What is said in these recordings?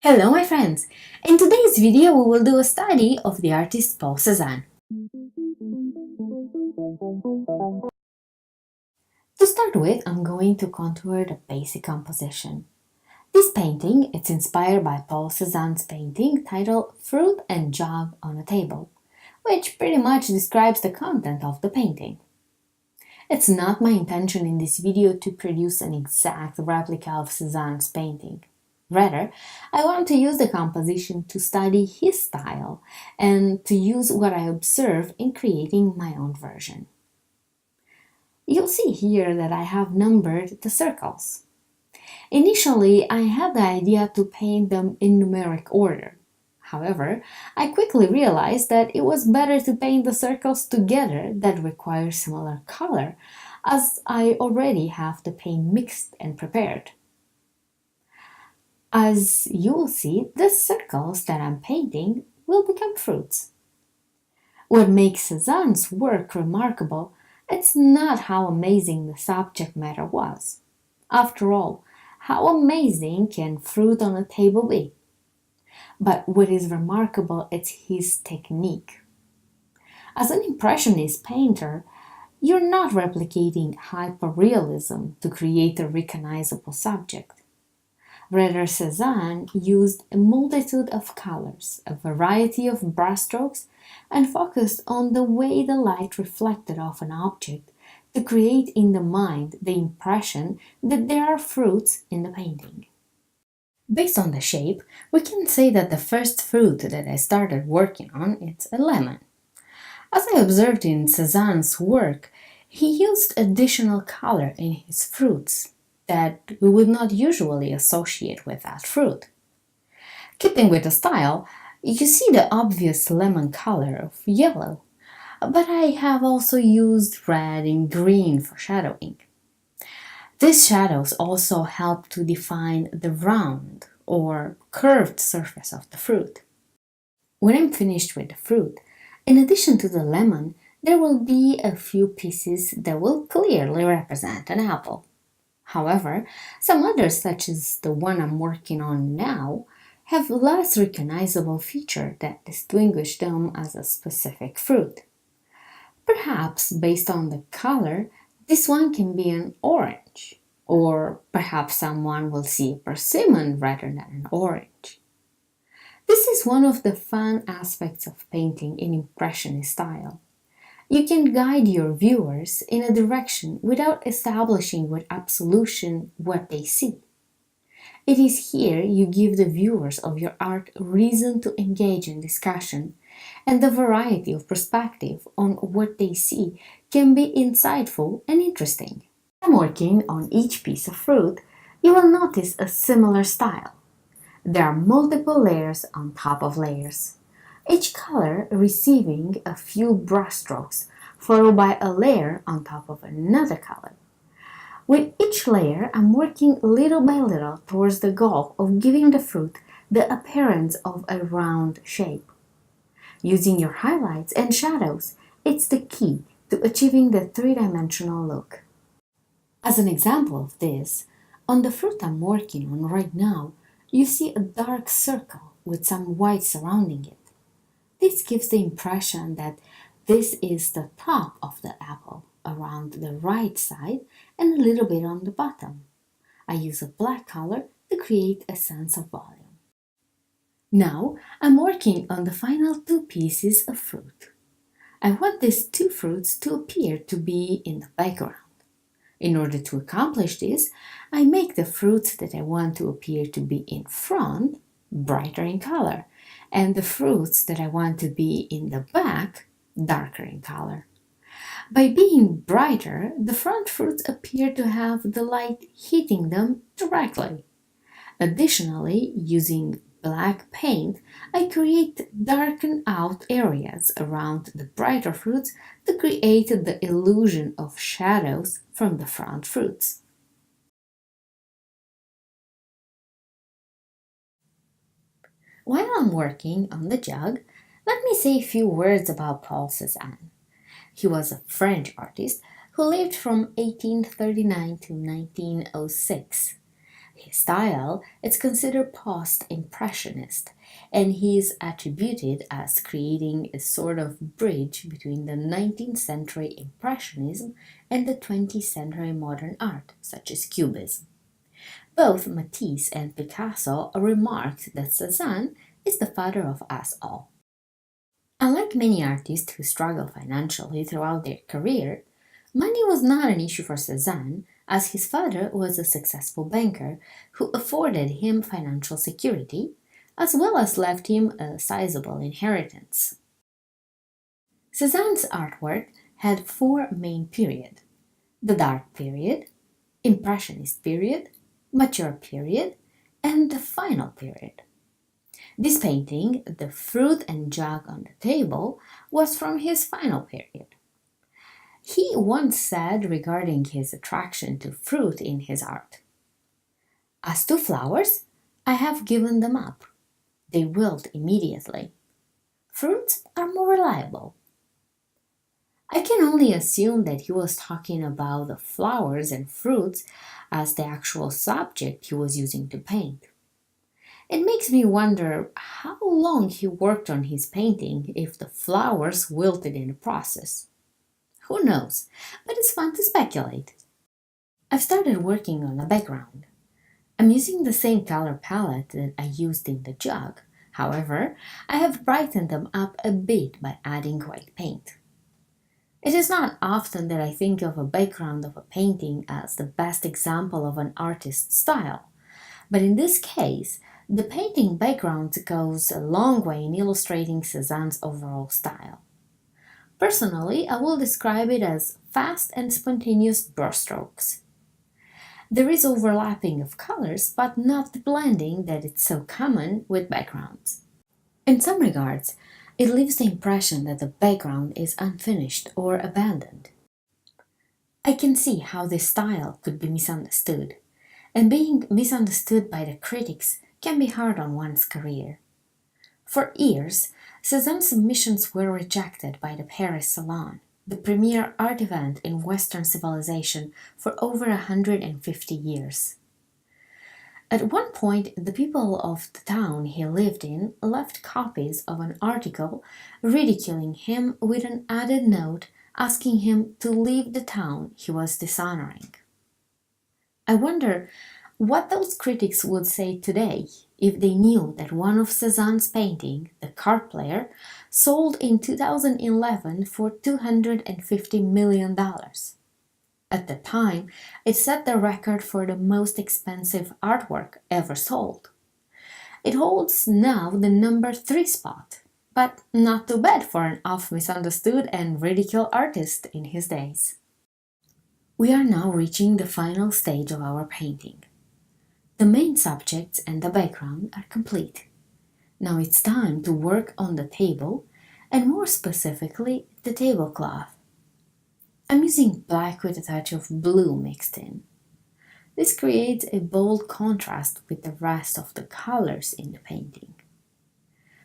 Hello my friends! In today's video we will do a study of the artist Paul Cezanne. To start with, I'm going to contour the basic composition. This painting is inspired by Paul Cezanne's painting titled Fruit and Jug on a Table, which pretty much describes the content of the painting. It's not my intention in this video to produce an exact replica of Cezanne's painting. Rather, I want to use the composition to study his style and to use what I observe in creating my own version. You'll see here that I have numbered the circles. Initially, I had the idea to paint them in numeric order. However, I quickly realized that it was better to paint the circles together that require similar color, as I already have the paint mixed and prepared. As you'll see, the circles that I'm painting will become fruits. What makes Cezanne's work remarkable, it's not how amazing the subject matter was. After all, how amazing can fruit on a table be? But what is remarkable is his technique. As an Impressionist painter, you're not replicating hyperrealism to create a recognizable subject. Rather, Cezanne used a multitude of colors, a variety of brushstrokes, and focused on the way the light reflected off an object to create in the mind the impression that there are fruits in the painting. Based on the shape, we can say that the first fruit that I started working on is a lemon. As I observed in Cezanne's work, he used additional color in his fruits that we would not usually associate with that fruit. Keeping with the style, you see the obvious lemon color of yellow, but I have also used red and green for shadowing. These shadows also help to define the round or curved surface of the fruit. When I'm finished with the fruit, in addition to the lemon, there will be a few pieces that will clearly represent an apple. However, some others, such as the one I'm working on now, have less recognizable feature that distinguish them as a specific fruit. Perhaps, based on the color, this one can be an orange, or perhaps someone will see a persimmon rather than an orange. This is one of the fun aspects of painting in Impressionist style. You can guide your viewers in a direction without establishing with absolution what they see. It is here you give the viewers of your art reason to engage in discussion, and the variety of perspective on what they see can be insightful and interesting. When working on each piece of fruit, you will notice a similar style. There are multiple layers on top of layers, each color receiving a few brushstrokes, followed by a layer on top of another color. With each layer, I'm working little by little towards the goal of giving the fruit the appearance of a round shape. Using your highlights and shadows, it's the key to achieving the three-dimensional look. As an example of this, on the fruit I'm working on right now, you see a dark circle with some white surrounding it. This gives the impression that this is the top of the apple, around the right side and a little bit on the bottom. I use a black color to create a sense of volume. Now I'm working on the final two pieces of fruit. I want these two fruits to appear to be in the background. In order to accomplish this, I make the fruits that I want to appear to be in front brighter in color, and the fruits that I want to be in the back darker in color. By being brighter, the front fruits appear to have the light hitting them directly. Additionally, using black paint, I create darkened out areas around the brighter fruits to create the illusion of shadows from the front fruits. While I'm working on the jug, let me say a few words about Paul Cezanne. He was a French artist who lived from 1839 to 1906. His style is considered Post-Impressionist, and he is attributed as creating a sort of bridge between the 19th century Impressionism and the 20th century modern art, such as Cubism. Both Matisse and Picasso remarked that Cezanne is the father of us all. Unlike many artists who struggle financially throughout their career, money was not an issue for Cezanne, as his father was a successful banker who afforded him financial security, as well as left him a sizable inheritance. Cezanne's artwork had four main periods: the Dark Period, Impressionist period, Mature period, and the Final period. This painting, The Fruit and Jug on the Table, was from his final period. He once said regarding his attraction to fruit in his art, "As to flowers, I have given them up. They wilt immediately. Fruits are more reliable." I can only assume that he was talking about the flowers and fruits as the actual subject he was using to paint. It makes me wonder how long he worked on his painting if the flowers wilted in the process. Who knows, but it's fun to speculate. I've started working on a background. I'm using the same color palette that I used in the jug. However, I have brightened them up a bit by adding white paint. It is not often that I think of a background of a painting as the best example of an artist's style, but in this case, the painting background goes a long way in illustrating Cezanne's overall style. Personally, I will describe it as fast and spontaneous brushstrokes. There is overlapping of colors, but not the blending that is so common with backgrounds. In some regards, it leaves the impression that the background is unfinished or abandoned. I can see how this style could be misunderstood, and being misunderstood by the critics can be hard on one's career. For years, Cezanne's submissions were rejected by the Paris Salon, the premier art event in Western civilization for over 150 years. At one point, the people of the town he lived in left copies of an article ridiculing him with an added note asking him to leave the town he was dishonoring. I wonder what those critics would say today if they knew that one of Cezanne's paintings, The Card Player, sold in 2011 for $250 million. At the time, it set the record for the most expensive artwork ever sold. It holds now the number 3 spot, but not too bad for an oft-misunderstood and ridiculed artist in his days. We are now reaching the final stage of our painting. The main subjects and the background are complete. Now it's time to work on the table, and more specifically, the tablecloth. I'm using black with a touch of blue mixed in. This creates a bold contrast with the rest of the colors in the painting.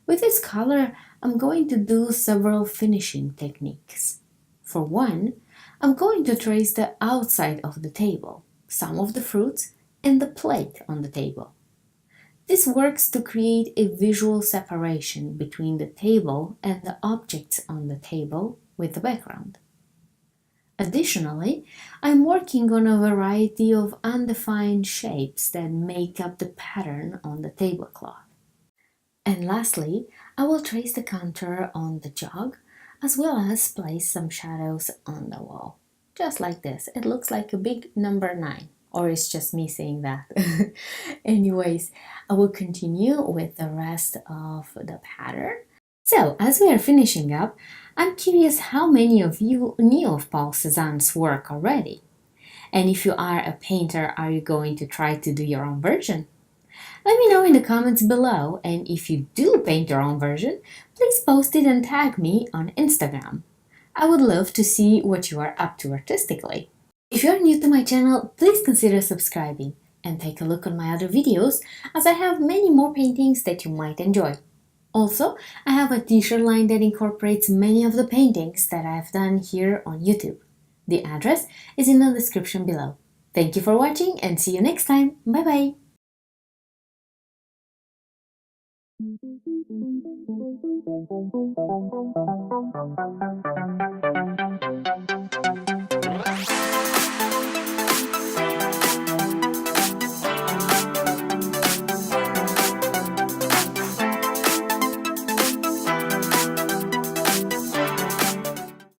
With this color, I'm going to do several finishing techniques. For one, I'm going to trace the outside of the table, some of the fruits, and the plate on the table. This works to create a visual separation between the table and the objects on the table with the background. Additionally, I'm working on a variety of undefined shapes that make up the pattern on the tablecloth. And lastly, I will trace the contour on the jug, as well as place some shadows on the wall. Just like this. It looks like a big number 9. Or it's just me saying that. Anyways, I will continue with the rest of the pattern. So, as we are finishing up, I'm curious how many of you knew of Paul Cezanne's work already? And if you are a painter, are you going to try to do your own version? Let me know in the comments below, and if you do paint your own version, please post it and tag me on Instagram. I would love to see what you are up to artistically. If you are new to my channel, please consider subscribing and take a look on my other videos, as I have many more paintings that you might enjoy. Also, I have a t-shirt line that incorporates many of the paintings that I have done here on YouTube. The address is in the description below. Thank you for watching and see you next time. Bye bye!